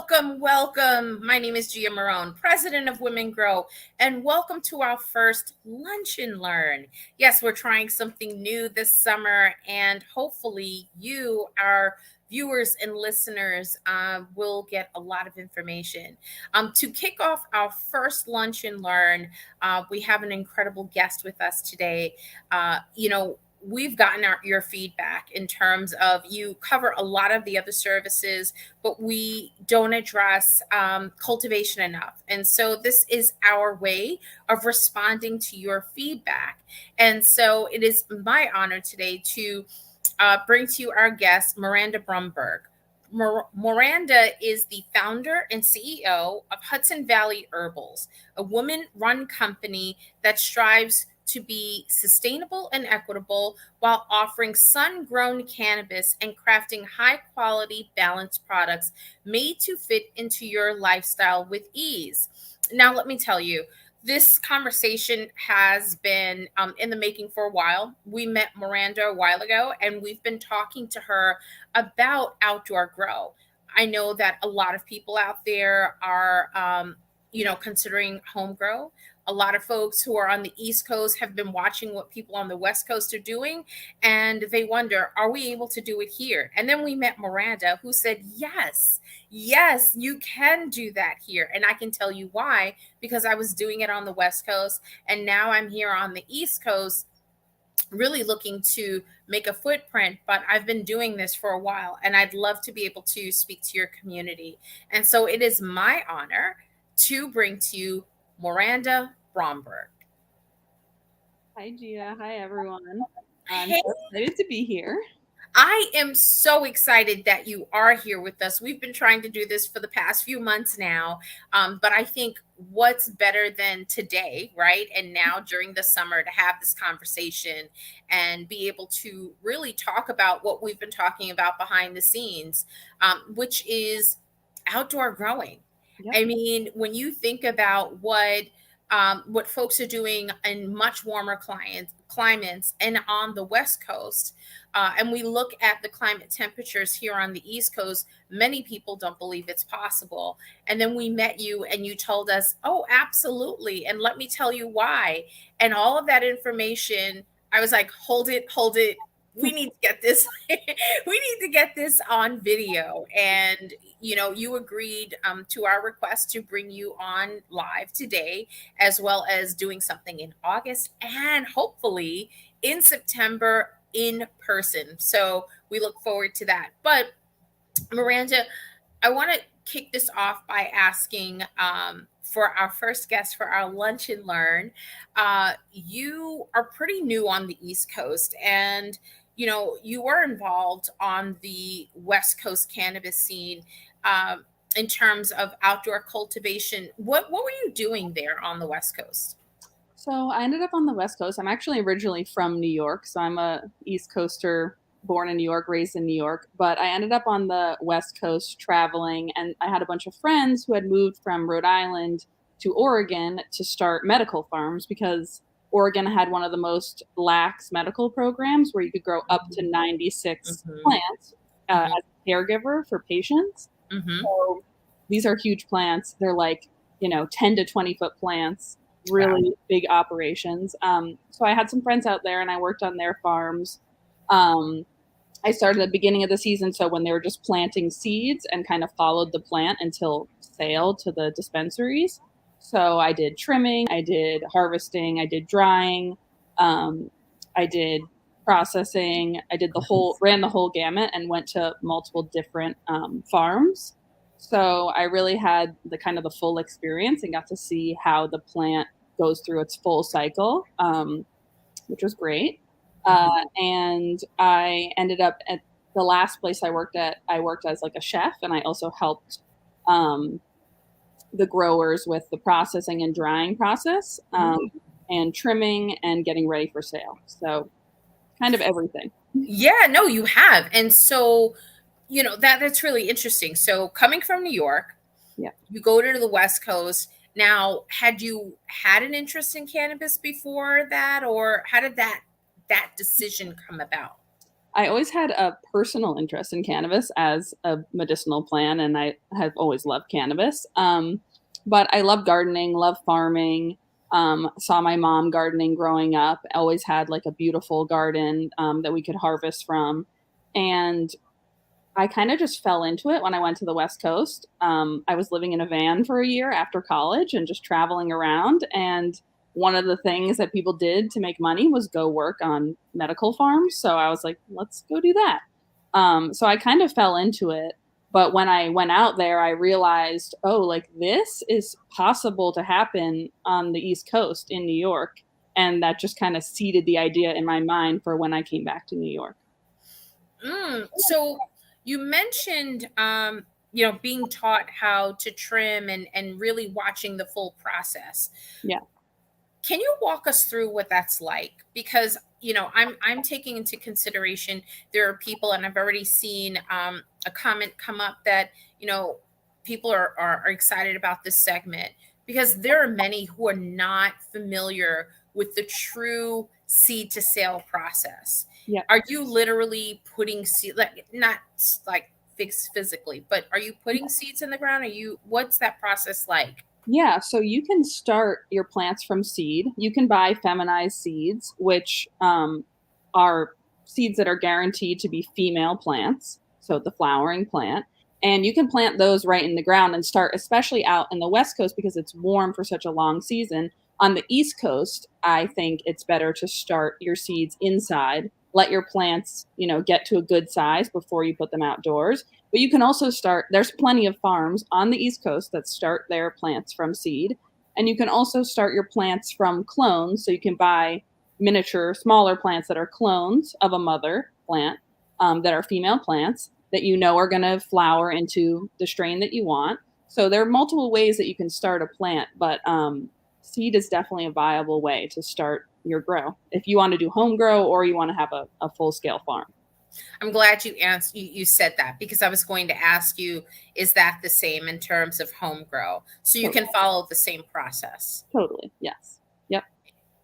Welcome. My name is Gia Marone, president of Women Grow, and welcome to our first Lunch and Learn. Yes, we're trying something new this summer, and hopefully, you, our viewers and listeners, will get a lot of information. To kick off our first Lunch and Learn, we have an incredible guest with us today. We've gotten your feedback in terms of you cover a lot of the other services, but we don't address cultivation enough. And so this is our way of responding to your feedback. And so it is my honor today to bring to you our guest, Miranda Brumberg. Miranda is the founder and CEO of Hudson Valley Herbals, a woman run company that strives to be sustainable and equitable while offering sun-grown cannabis and crafting high-quality, balanced products made to fit into your lifestyle with ease. Now, let me tell you, this conversation has been in the making for a while. We met Miranda a while ago, and we've been talking to her about outdoor grow. I know that a lot of people out there are, considering home grow. A lot of folks who are on the East Coast have been watching what people on the West Coast are doing, and they wonder, are we able to do it here? And then we met Miranda, who said, yes, you can do that here. And I can tell you why, because I was doing it on the West Coast, and now I'm here on the East Coast, really looking to make a footprint, but I've been doing this for a while, and I'd love to be able to speak to your community. And so it is my honor to bring to you Miranda Bromberg. Hi, Gia. Hi, everyone. I'm Hey, so excited to be here. I am so excited that you are here with us. We've been trying to do this for the past few months now, but I think what's better than today, right? And now during the summer to have this conversation and be able to really talk about what we've been talking about behind the scenes, which is outdoor growing. Yep. I mean, when you think about what folks are doing in much warmer climates and on the West Coast, and we look at the climate temperatures here on the East Coast, many people don't believe it's possible. And then we met you and you told us, oh, absolutely. And let me tell you why. And all of that information, I was like, hold it, hold it. We need to get this. We need to get this on video. And you agreed to our request to bring you on live today, as well as doing something in August and hopefully in September in person. So we look forward to that. But Miranda, I want to kick this off by asking for our first guest for our lunch and learn. You are pretty new on the East Coast, and you were involved on the West Coast cannabis scene. In terms of outdoor cultivation, what were you doing there on the West Coast? So I ended up on the West Coast. I'm actually originally from New York, so I'm a East Coaster, born in New York, raised in New York. But I ended up on the West Coast traveling, and I had a bunch of friends who had moved from Rhode Island to Oregon to start medical farms because Oregon had one of the most lax medical programs where you could grow up to 96 Mhm, plants mhm, as a caregiver for patients. mhm. So these are huge plants. They're like, 10 to 20-foot plants, Wow. really big operations. So I had some friends out there and I worked on their farms. Um, I started at the beginning of the season, so when they were just planting seeds and kind of followed the plant until sale to the dispensaries. So I did trimming, I did harvesting, I did drying, um, I did processing, I did ran the whole gamut and went to multiple different farms. So I really had the kind of the full experience and got to see how the plant goes through its full cycle, which was great. Mhm. And I ended up at the last place I worked at. I worked as like a chef, and I also helped um, the growers with the processing and drying process, Mm. and trimming and getting ready for sale. So kind of everything. Yeah, no, you have. And so, that's really interesting. So coming from New York, Yeah. you go to the West Coast. Now, had you had an interest in cannabis before that, or how did that decision come about? I always had a personal interest in cannabis as a medicinal plant, and I have always loved cannabis. But I love gardening, love farming. Saw my mom gardening growing up. Always had like a beautiful garden that we could harvest from, and I kind of just fell into it when I went to the West Coast. I was living in a van for a year after college and just traveling around. And one of the things that people did to make money was go work on medical farms. So I was like, let's go do that. So I kind of fell into it. But when I went out there, I realized, oh, like this is possible to happen on the East Coast in New York. And that just kind of seeded the idea in my mind for when I came back to New York. So you mentioned, being taught how to trim and really watching the full process. Yeah. Can you walk us through what that's like? Because I'm taking into consideration there are people, and I've already seen a comment come up that people are excited about this segment because there are many who are not familiar with the true seed to sale process. Yeah. Are you literally putting seed, like not like fix physically, but are you putting seeds in the ground? What's that process like? Yeah, so you can start your plants from seed. You can buy feminized seeds, which are seeds that are guaranteed to be female plants, so the flowering plant. And you can plant those right in the ground and start, especially out in the West Coast because it's warm for such a long season. On the East Coast, I think it's better to start your seeds inside, let your plants, get to a good size before you put them outdoors. But you can also start, there's plenty of farms on the East Coast that start their plants from seed. And you can also start your plants from clones. So you can buy miniature, smaller plants that are clones of a mother plant that are female plants that are going to flower into the strain that you want. So there are multiple ways that you can start a plant, but seed is definitely a viable way to start your grow if you want to do home grow or you want to have a full scale farm. I'm glad you said that because I was going to ask you, is that the same in terms of home grow? So you can follow the same process. Totally. Yes. Yep.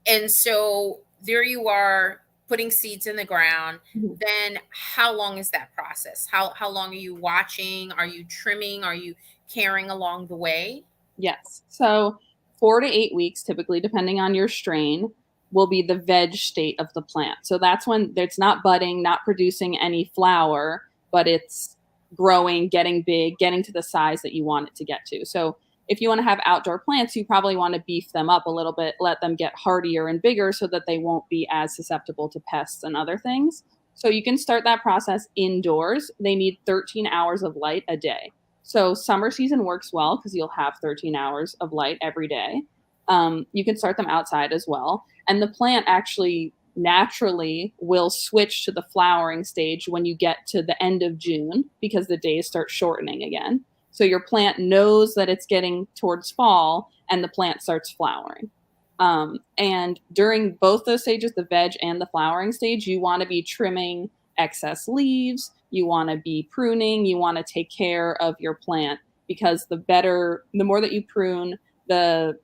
And so there you are putting seeds in the ground. Mm-hmm. Then how long is that process? How long are you watching? Are you trimming? Are you caring along the way? Yes. So 4 to 8 weeks, typically, depending on your strain, will be the veg state of the plant. So that's when it's not budding, not producing any flower, but it's growing, getting big, getting to the size that you want it to get to. So if you want to have outdoor plants, you probably want to beef them up a little bit, let them get hardier and bigger so that they won't be as susceptible to pests and other things. So you can start that process indoors. They need 13 hours of light a day. So summer season works well because you'll have 13 hours of light every day. You can start them outside as well. And the plant actually naturally will switch to the flowering stage when you get to the end of June because the days start shortening again. So your plant knows that it's getting towards fall and the plant starts flowering. And during both those stages, the veg and the flowering stage, you want to be trimming excess leaves. You want to be pruning. You want to take care of your plant because the more that you prune, the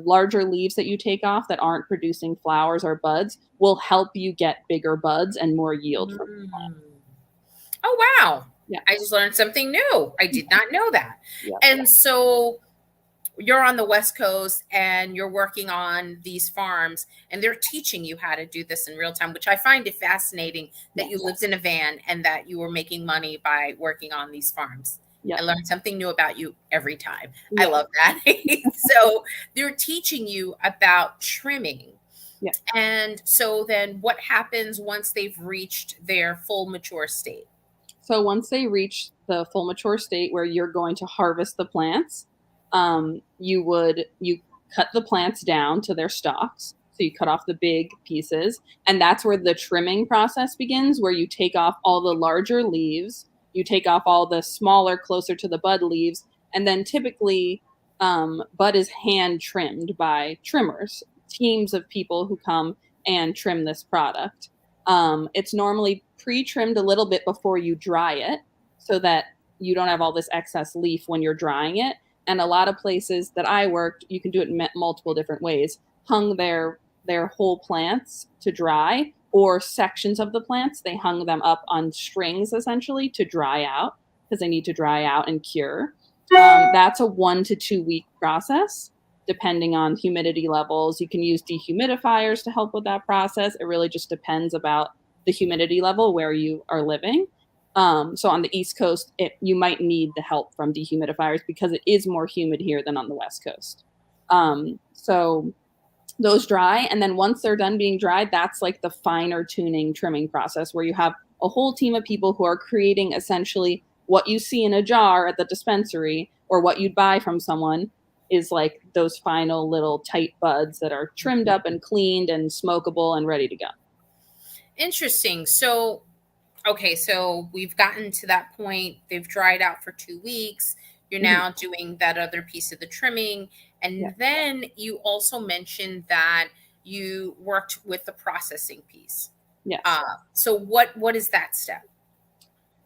larger leaves that you take off that aren't producing flowers or buds will help you get bigger buds and more yield from the plant. Oh, wow. Yeah. I just learned something new. I did not know that. Yeah. And so you're on the West Coast and you're working on these farms and they're teaching you how to do this in real time, which I find it fascinating that you lived in a van and that you were making money by working on these farms. Yeah. I learned something new about you every time. Yeah. I love that. So they're teaching you about trimming. Yeah. And so then what happens once they've reached their full mature state? So once they reach the full mature state where you're going to harvest the plants, you cut the plants down to their stalks. So you cut off the big pieces, and that's where the trimming process begins, where you take off all the larger leaves, you take off all the smaller, closer to the bud leaves, and then typically bud is hand trimmed by trimmers, teams of people who come and trim this product. It's normally pre-trimmed a little bit before you dry it so that you don't have all this excess leaf when you're drying it. And a lot of places that I worked, you can do it in multiple different ways. Hung their whole plants to dry or sections of the plants. They hung them up on strings essentially to dry out because they need to dry out and cure. That's a 1 to 2 week process depending on humidity levels. You can use dehumidifiers to help with that process. It really just depends about the humidity level where you are living. So on the East Coast, you might need the help from dehumidifiers because it is more humid here than on the West Coast. So those dry, and then once they're done being dried, that's like the finer tuning trimming process where you have a whole team of people who are creating essentially what you see in a jar at the dispensary or what you'd buy from someone is like those final little tight buds that are trimmed up and cleaned and smokable and ready to go. Interesting. So, okay, so we've gotten to that point. They've dried out for 2 weeks. You're now doing that other piece of the trimming. And Yeah. then you also mentioned that you worked with the processing piece. Yes. So what is that step?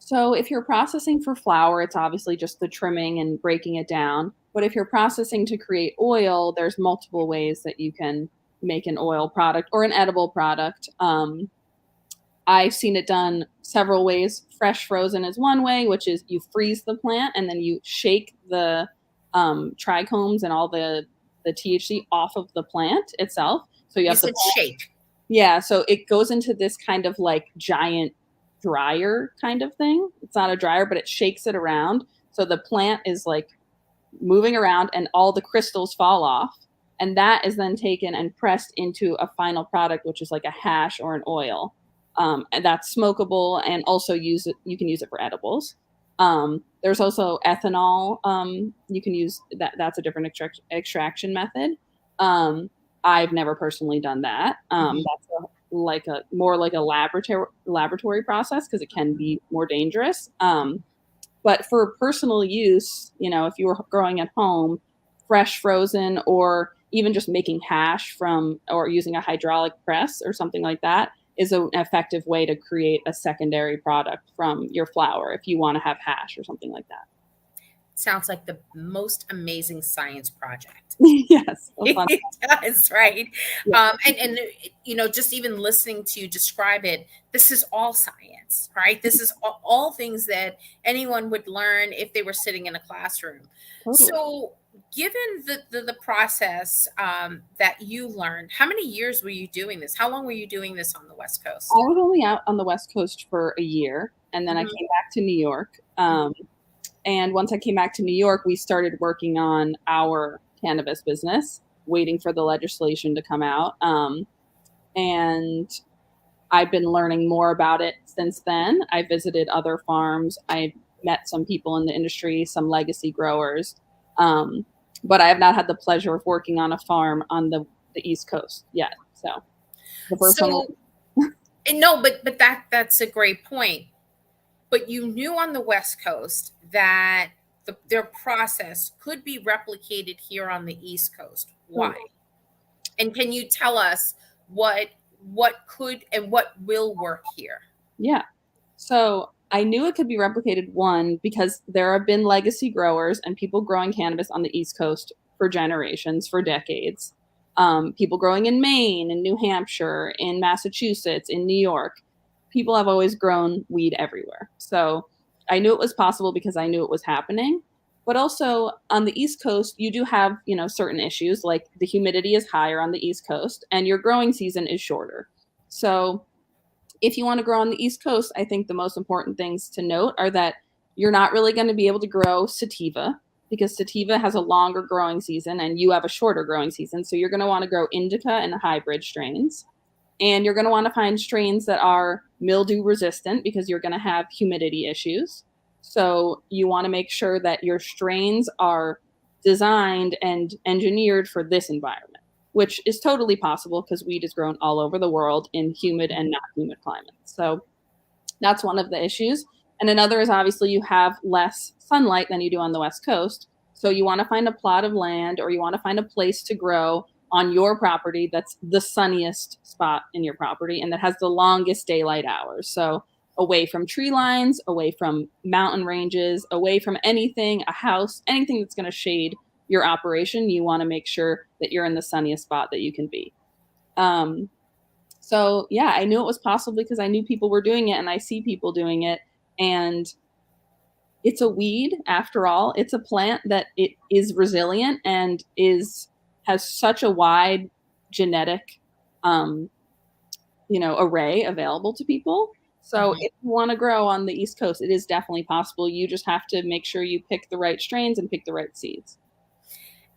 So if you're processing for flour, it's obviously just the trimming and breaking it down. But if you're processing to create oil, there's multiple ways that you can make an oil product or an edible product. I've seen it done several ways. Fresh frozen is one way, which is you freeze the plant and then you shake the trichomes and all the THC off of the plant itself. So you You have the said plant. shake. Yeah, so it goes into this kind of like giant dryer kind of thing. It's not a dryer, but it shakes it around. So the plant is like moving around and all the crystals fall off. And that is then taken and pressed into a final product, which is like a hash or an oil. And that's smokable and also you can use it for edibles. There's also ethanol. You can use that. That's a different extraction method. I've never personally done that. That's like a more like a laboratory process because it can be more dangerous. But for personal use, if you were growing at home, fresh frozen, or even just making hash from or using a hydraulic press or something like that is an effective way to create a secondary product from your flour if you want to have hash or something like that. Sounds like the most amazing science project. Yes. It does, right? Yeah. And just even listening to you describe it, this is all science, right? This is all things that anyone would learn if they were sitting in a classroom. Totally. So, given the process that you learned, how many years were you doing this? How long were you doing this on the West Coast? I was only out on the West Coast for a year, and then I came back to New York. And once I came back to New York, we started working on our cannabis business, waiting for the legislation to come out. And I've been learning more about it since then. I visited other farms. I met some people in the industry, some legacy growers. But I have not had the pleasure of working on a farm on the East Coast yet. So the first one. No, but that's a great point. But you knew on the West Coast that their process could be replicated here on the East Coast. Why? And can you tell us what could and what will work here? Yeah. So I knew it could be replicated, one, because there have been legacy growers and people growing cannabis on the East Coast for generations, for decades. People growing in Maine, in New Hampshire, in Massachusetts, in New York. People have always grown weed everywhere. So I knew it was possible because I knew it was happening. But also on the East Coast, you do have, certain issues like the humidity is higher on the East Coast and your growing season is shorter. So if you want to grow on the East Coast, I think the most important things to note are that you're not really going to be able to grow sativa because sativa has a longer growing season and you have a shorter growing season. So you're going to want to grow indica and hybrid strains. And you're going to want to find strains that are mildew resistant because you're going to have humidity issues. So you want to make sure that your strains are designed and engineered for this environment, which is totally possible because weed is grown all over the world in humid and not humid climates. So that's one of the issues. And another is obviously you have less sunlight than you do on the West Coast. So you want to find a plot of land or you want to find a place to grow on your property that's the sunniest spot in your property and that has the longest daylight hours. So away from tree lines, away from mountain ranges, away from anything, a house, anything that's going to shade your operation, you want to make sure that you're in the sunniest spot that you can be. So yeah, I knew it was possible because I knew people were doing it and I see people doing it. And it's a weed after all. It's a plant that it is resilient and is has such a wide genetic um, array available to people. So Mhm. if you want to grow on the East Coast, it is definitely possible. You just have to make sure you pick the right strains and pick the right seeds.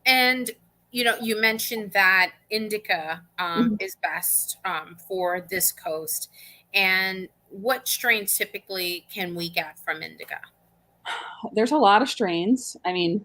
And you mentioned that indica Mhm. is best for this coast. And what strains typically can we get from indica? There's a lot of strains. I mean,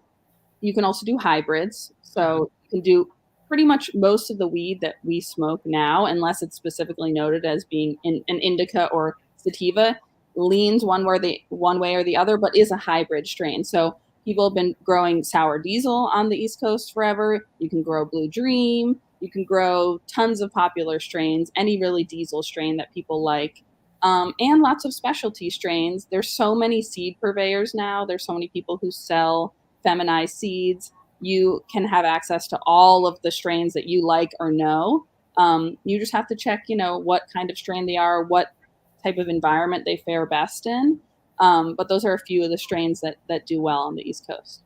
you can also do hybrids. Mhm. So you can do pretty much most of the weed that we smoke now, unless it's specifically noted as being an indica or sativa, leans one way or the other, but is a hybrid strain. So people have been growing sour diesel on the East Coast forever. You can grow Blue Dream. You can grow tons of popular strains, any really diesel strain that people like. And lots of specialty strains. There's so many seed purveyors now. There's so many people who sell feminized seeds. You can have access to all of the strains that you like or know. You just have to check, what kind of strain they are, what type of environment they fare best in. But those are a few of the strains that do well on the East Coast.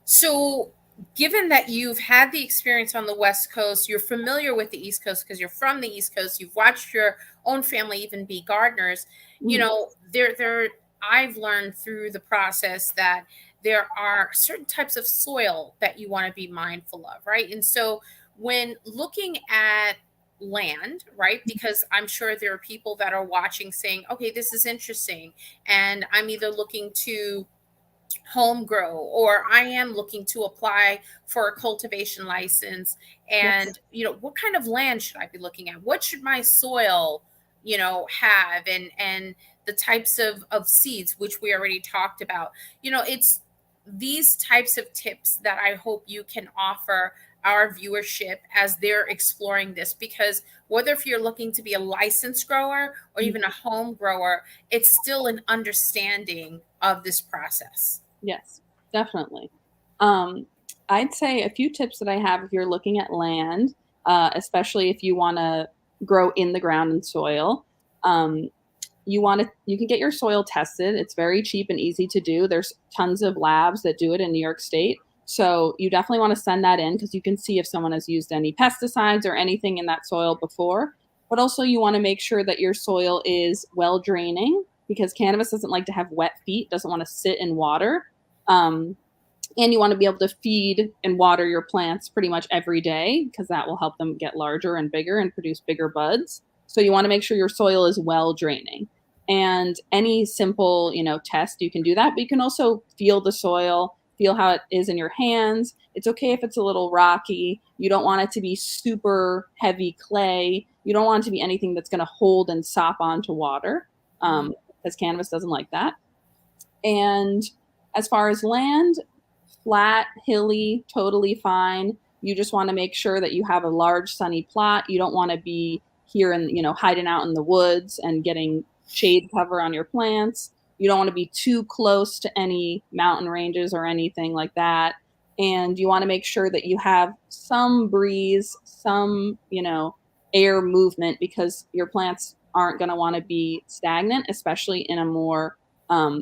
So, given that you've had the experience on the West Coast, you're familiar with the East Coast because you're from the East Coast, you've watched your own family even be gardeners, Mhm. there I've learned through the process that there are certain types of soil that you want to be mindful of, right? And so when looking at land, right? Because I'm sure there are people that are watching saying, okay, this is interesting. And I'm either looking to home grow or I am looking to apply for a cultivation license. Yes. And what kind of land should I be looking at? What should my soil have? And the types of seeds, which we already talked about. It's these types of tips that I hope you can offer our viewership as they're exploring this, because whether if you're looking to be a licensed grower or even a Mhm. home grower, it's still an understanding of this process. Yes, definitely. Um, I'd say a few tips that I have if you're looking at land, especially if you want to grow in the ground and soil. Um, you can get your soil tested. It's very cheap and easy to do. There's tons of labs that do it in New York State. So you definitely want to send that in because you can see if someone has used any pesticides or anything in that soil before. But also you want to make sure that your soil is well draining because cannabis doesn't like to have wet feet, doesn't want to sit in water. Um, and you want to be able to feed and water your plants pretty much every day because that will help them get larger and bigger and produce bigger buds. So you want to make sure your soil is well draining. And any simple, test, you can do that, but you can also feel the soil, feel how it is in your hands. It's okay if it's a little rocky. You don't want it to be super heavy clay. You don't want it to be anything that's going to hold and sop onto water, Mhm. because cannabis doesn't like that. And as far as land, flat, hilly, totally fine. You just want to make sure that you have a large sunny plot. You don't want to be here and, hiding out in the woods and getting shade cover on your plants. You don't want to be too close to any mountain ranges or anything like that. And you want to make sure that you have some breeze, some, air movement because your plants aren't going to want to be stagnant, especially in a more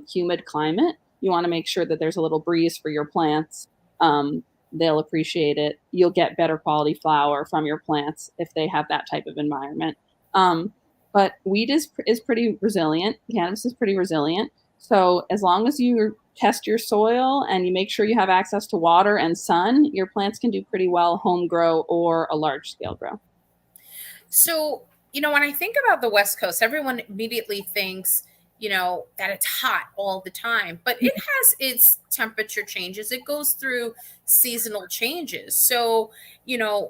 humid climate. You want to make sure that there's a little breeze for your plants. They'll appreciate it. You'll get better quality flower from your plants if they have that type of environment. But weed is pretty resilient. Cannabis is pretty resilient. So as long as you test your soil and you make sure you have access to water and sun, your plants can do pretty well home grow or a large scale grow. So, when I think about the West Coast, everyone immediately thinks, that it's hot all the time, but it has its temperature changes. It goes through seasonal changes. So,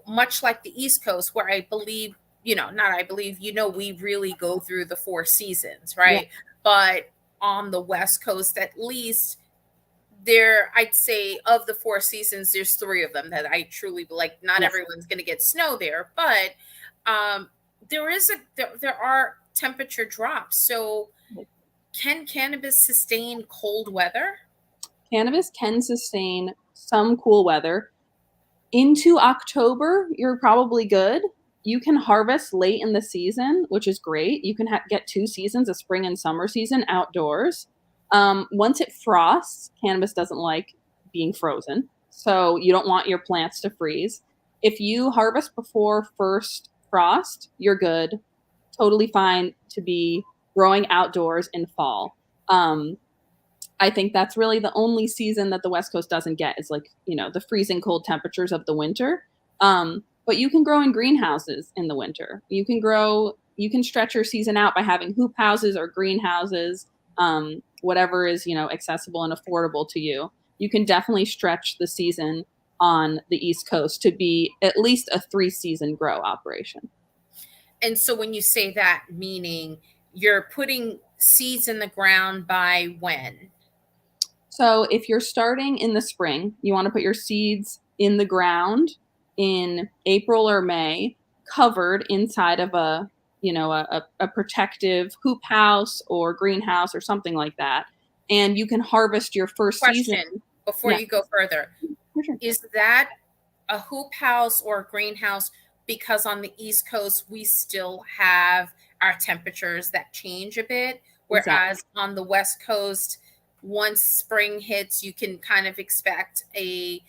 much like the East Coast, where I believe, not I believe, we really go through the four seasons, Yeah. right? But on the West Coast, at least, I'd say of the four seasons, there's three of them that I truly like. Not Yes. everyone's going to get snow there, but um, there are temperature drops. So can cannabis sustain cold weather? Cannabis can sustain some cool weather. Into October, you're probably good. you can harvest late in the season, which is great. You can get 2 seasons, a spring and summer season, outdoors. Once it frosts, cannabis doesn't like being frozen, so you don't want your plants to freeze. If you harvest before first frost, you're good. Totally fine to be growing outdoors in fall. I think that's really the only season that the West Coast doesn't get is like, the freezing cold temperatures of the winter. But you can grow in greenhouses in the winter. You can stretch your season out by having hoop houses or greenhouses, whatever is, accessible and affordable to you. You can definitely stretch the season on the East Coast to be at least a 3-season grow operation. And so when you say that, meaning you're putting seeds in the ground by when? So if you're starting in the spring, you want to put your seeds in the ground in April or May, covered inside of a protective hoop house or greenhouse or something like that. And you can harvest your first season. Question before Yeah, you go further. for sure. Is that a hoop house or a greenhouse? Because on the East Coast, we still have our temperatures that change a bit. Exactly. Whereas on the West Coast, once spring hits, you can kind of expect a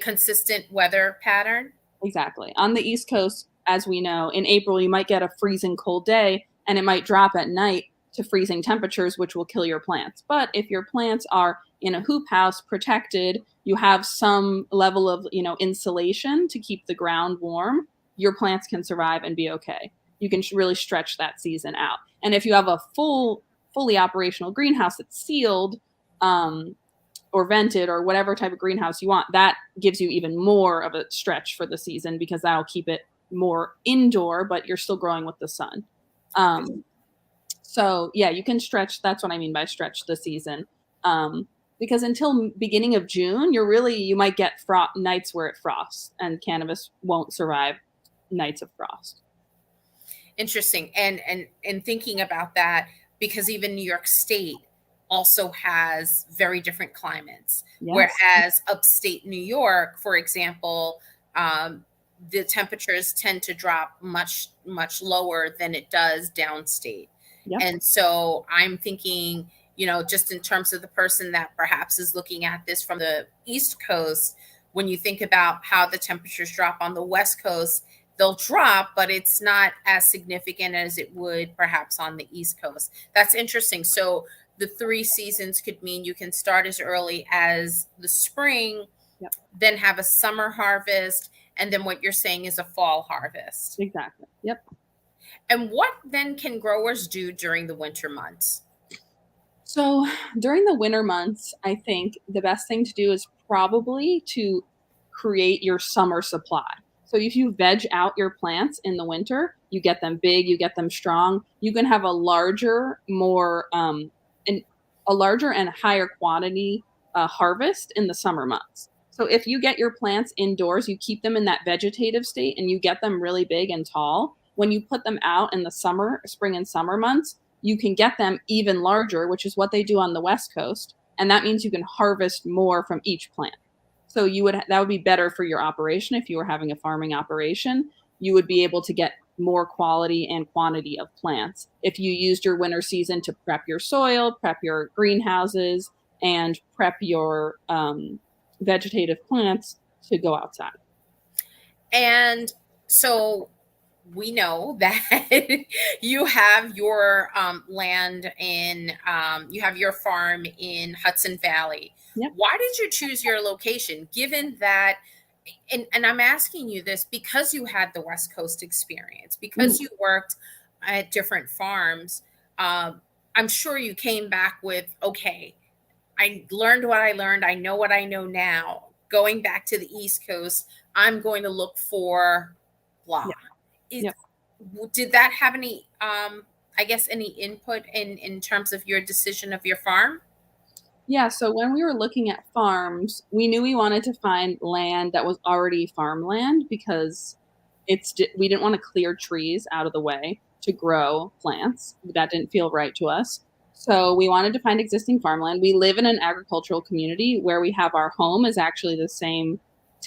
consistent weather pattern. Exactly. On the East Coast, as we know, in April, you might get a freezing cold day and it might drop at night to freezing temperatures, which will kill your plants. But if your plants are in a hoop house protected, you have some level of, insulation to keep the ground warm, your plants can survive and be okay. You can really stretch that season out. And if you have a fully operational greenhouse that's sealed, or vented or whatever type of greenhouse you want, that gives you even more of a stretch for the season because that'll keep it more indoor, but you're still growing with the sun. So yeah, you can stretch. That's what I mean by stretch the season. Because until beginning of June, you might get nights where it frosts, and cannabis won't survive nights of frost. Interesting. And thinking about that, because even New York State also has very different climates. Yes. Whereas upstate New York, for example, the temperatures tend to drop much, much lower than it does downstate. Yep. And so I'm thinking, just in terms of the person that perhaps is looking at this from the East Coast, when you think about how the temperatures drop on the West Coast, they'll drop, but it's not as significant as it would perhaps on the East Coast. That's interesting. So the 3 seasons could mean you can start as early as the spring, yep, then have a summer harvest, and then what you're saying is a fall harvest. Exactly. Yep. And what then can growers do during the winter months? So during the winter months, I think the best thing to do is probably to create your summer supply. So if you veg out your plants in the winter, you get them big, you get them strong, you can have a larger, a larger and higher quantity harvest in the summer months. So if you get your plants indoors, you keep them in that vegetative state and you get them really big and tall. When you put them out in the spring and summer months, you can get them even larger, which is what they do on the West Coast. And that means you can harvest more from each plant. So that would be better for your operation. If you were having a farming operation, you would be able to get more quality and quantity of plants. If you used your winter season to prep your soil, prep your greenhouses, and prep your vegetative plants to go outside. And so we know that you have your land you have your farm in Hudson Valley. Yep. Why did you choose your location, given that, and I'm asking you this because you had the West Coast experience, because you worked at different farms. I'm sure you came back with, okay, I learned what I learned. I know what I know now. Going back to the East Coast, I'm going to look for blah. Yep. Did that have any, any input in terms of your decision of your farm? Yeah, so when we were looking at farms, we knew we wanted to find land that was already farmland because we didn't want to clear trees out of the way to grow plants. That didn't feel right to us. So we wanted to find existing farmland. We live in an agricultural community where we have our home is actually the same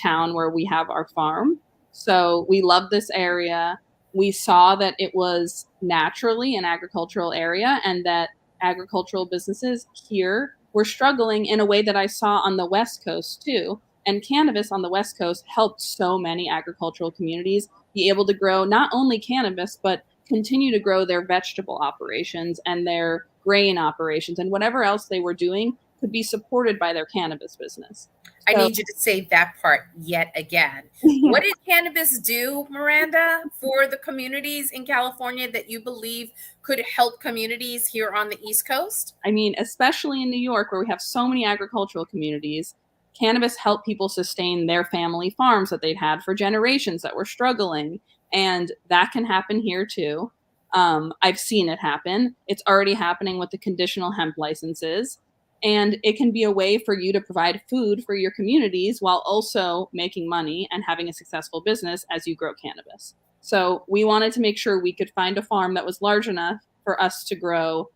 town where we have our farm. So we love this area. We saw that it was naturally an agricultural area and that agricultural businesses here were struggling in a way that I saw on the West Coast too. And cannabis on the West Coast helped so many agricultural communities be able to grow not only cannabis, but continue to grow their vegetable operations and their grain operations and whatever else they were doing could be supported by their cannabis business. I So, need you to say that part yet again. What did cannabis do, Miranda, for the communities in California that you believe could help communities here on the East Coast? I mean, especially in New York, where we have so many agricultural communities, cannabis helped people sustain their family farms that they'd had for generations that were struggling. And that can happen here too. I've seen it happen. It's already happening with the conditional hemp licenses. And it can be a way for you to provide food for your communities while also making money and having a successful business as you grow cannabis. So we wanted to make sure we could find a farm that was large enough for us to grow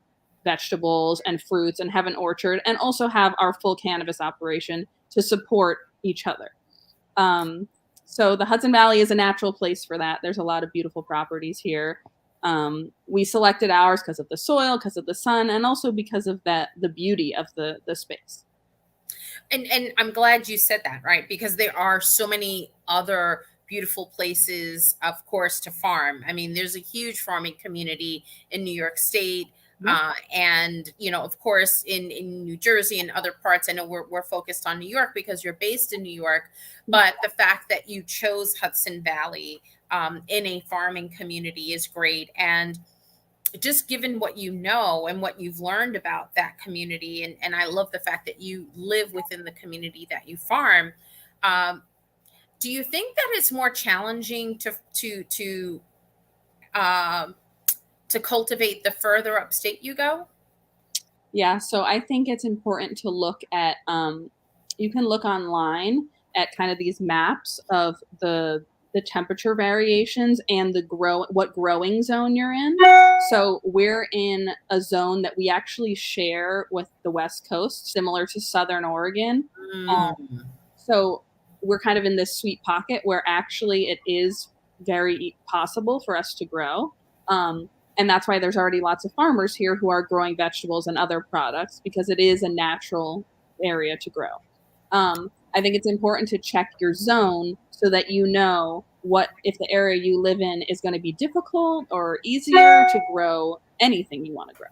vegetables and fruits and have an orchard and also have our full cannabis operation to support each other. Um, so the Hudson Valley is a natural place for that. There's a lot of beautiful properties here. We selected ours because of the soil, because of the sun, and also because of the beauty of the space. And I'm glad you said that, right? Because there are so many other beautiful places, of course, to farm. I mean, there's a huge farming community in New York State. Yep. And of course, in New Jersey and other parts. I know we're focused on New York because you're based in New York, but the fact that you chose Hudson Valley in a farming community is great. And just given what you know and what you've learned about that community, and I love the fact that you live within the community that you farm. Um, do you think that it's more challenging um, to cultivate the further upstate you go? Yeah, so I think it's important to look at, you can look online at kind of these maps of the temperature variations and what growing zone you're in. So we're in a zone that we actually share with the West Coast, similar to Southern Oregon. Um, Mm. so we're kind of in this sweet pocket where actually it is very possible for us to grow. And that's why there's already lots of farmers here who are growing vegetables and other products because it is a natural area to grow. I think it's important to check your zone so that you know what if the area you live in is going to be difficult or easier to grow anything you want to grow.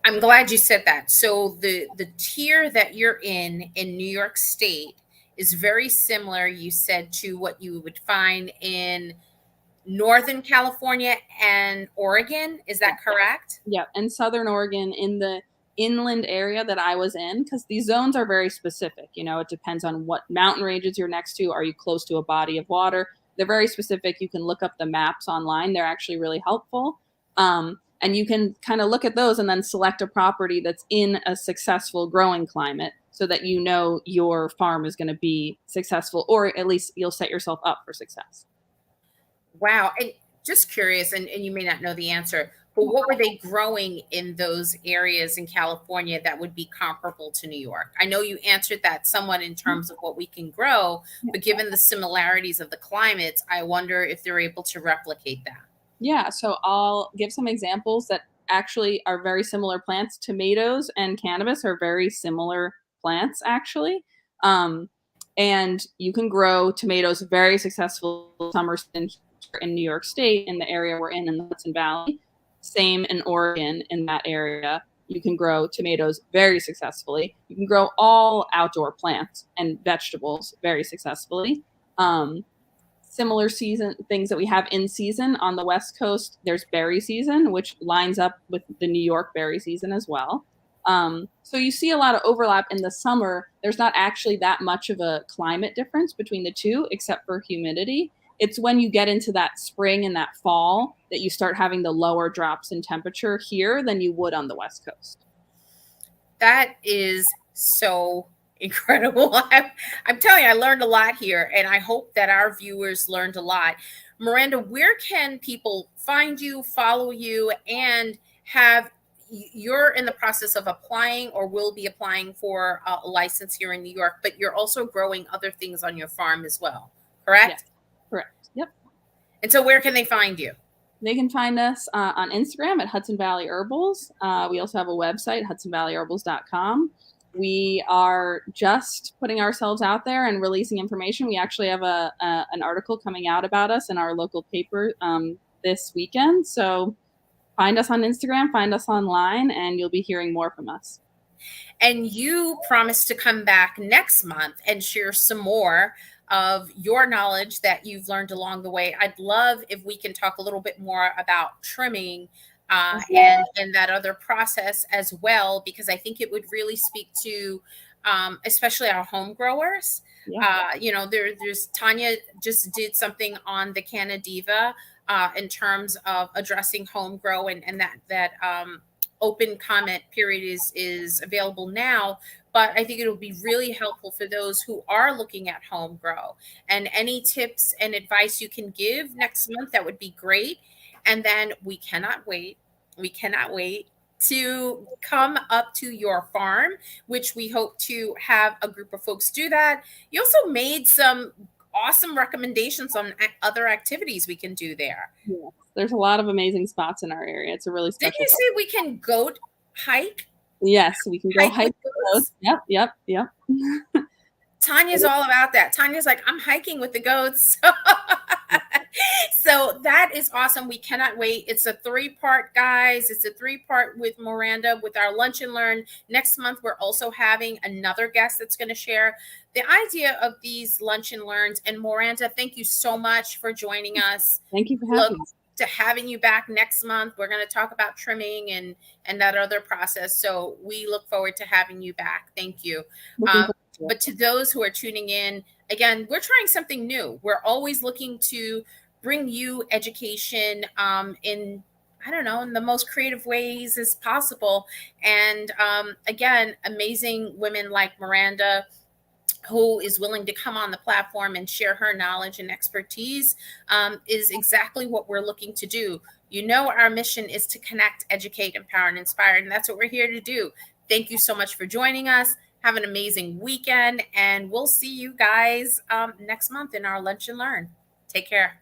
I'm glad you said that. So the tier that you're in New York State is very similar, you said, to what you would find in Northern California and Oregon. Is that correct? Yeah, and Southern Oregon in the inland area that I was in, because these zones are very specific. You know, it depends on what mountain ranges you're next to. Are you close to a body of water? They're very specific. You can look up the maps online. They're actually really helpful. And you can kind of look at those and then select a property that's in a successful growing climate so that you know your farm is going to be successful, or at least you'll set yourself up for success. Wow. And just curious, and you may not know the answer, but what were they growing in those areas in California that would be comparable to New York? I know you answered that somewhat in terms of what we can grow, but given the similarities of the climates, I wonder if they're able to replicate that. Yeah, so I'll give some examples that actually are very similar plants. Tomatoes and cannabis are very similar plants, actually. Um, and you can grow tomatoes very successful summer in New York State, in the area we're in the Hudson Valley. Same in Oregon, in that area. You can grow tomatoes very successfully. You can grow all outdoor plants and vegetables very successfully. Um, Similar season things that we have in season on the West Coast. There's berry season, which lines up with the New York berry season as well. So you see a lot of overlap in the summer. There's not actually that much of a climate difference between the two, except for humidity. It's when you get into that spring and that fall that you start having the lower drops in temperature here than you would on the West Coast. That is so incredible. I'm telling you, I learned a lot here, and I hope that our viewers learned a lot. Miranda, where can people find you, follow you, and have you're in the process of applying or will be applying for a license here in New York, but you're also growing other things on your farm as well, Yes. correct? And so where can they find you? They can find us on Instagram at Hudson Valley Herbals. We also have a website, hudsonvalleyherbals.com. We are just putting ourselves out there and releasing information. We actually have an article coming out about us in our local paper this weekend. So find us on Instagram, find us online, and you'll be hearing more from us. And you promised to come back next month and share some more of your knowledge that you've learned along the way. I'd love if we can talk a little bit more about trimming and that other process as well, because I think it would really speak to especially our home growers. Yeah. There's Tanya just did something on the Canadiva in terms of addressing home grow, and that open comment period is available now. But I think it'll be really helpful for those who are looking at home grow, and any tips and advice you can give next month, that would be great. And then we cannot wait to come up to your farm, which we hope to have a group of folks do that. You also made some awesome recommendations on other activities we can do there. Yeah. There's a lot of amazing spots in our area. It's a really special. Didn't you say we can goat hike? Yes, we can go hike with goats. Yep. Tanya's all about that. Tanya's like, I'm hiking with the goats. So that is awesome. We cannot wait. It's a 3-part, guys. It's a 3-part with Miranda with our Lunch and Learn. Next month, we're also having another guest that's going to share the idea of these Lunch and Learns. And Miranda, thank you so much for joining us. Thank you for having us. To having you back next month. We're going to talk about trimming and that other process. So we look forward to having you back. Thank you. But to those who are tuning in, again, we're trying something new. We're always looking to bring you education in the most creative ways as possible. And again, amazing women like Miranda, who is willing to come on the platform and share her knowledge and expertise, is exactly what we're looking to do. Our mission is to connect, educate, empower, and inspire, and that's what we're here to do. Thank you so much for joining us. Have an amazing weekend, and we'll see you guys next month in our Lunch and Learn. Take care.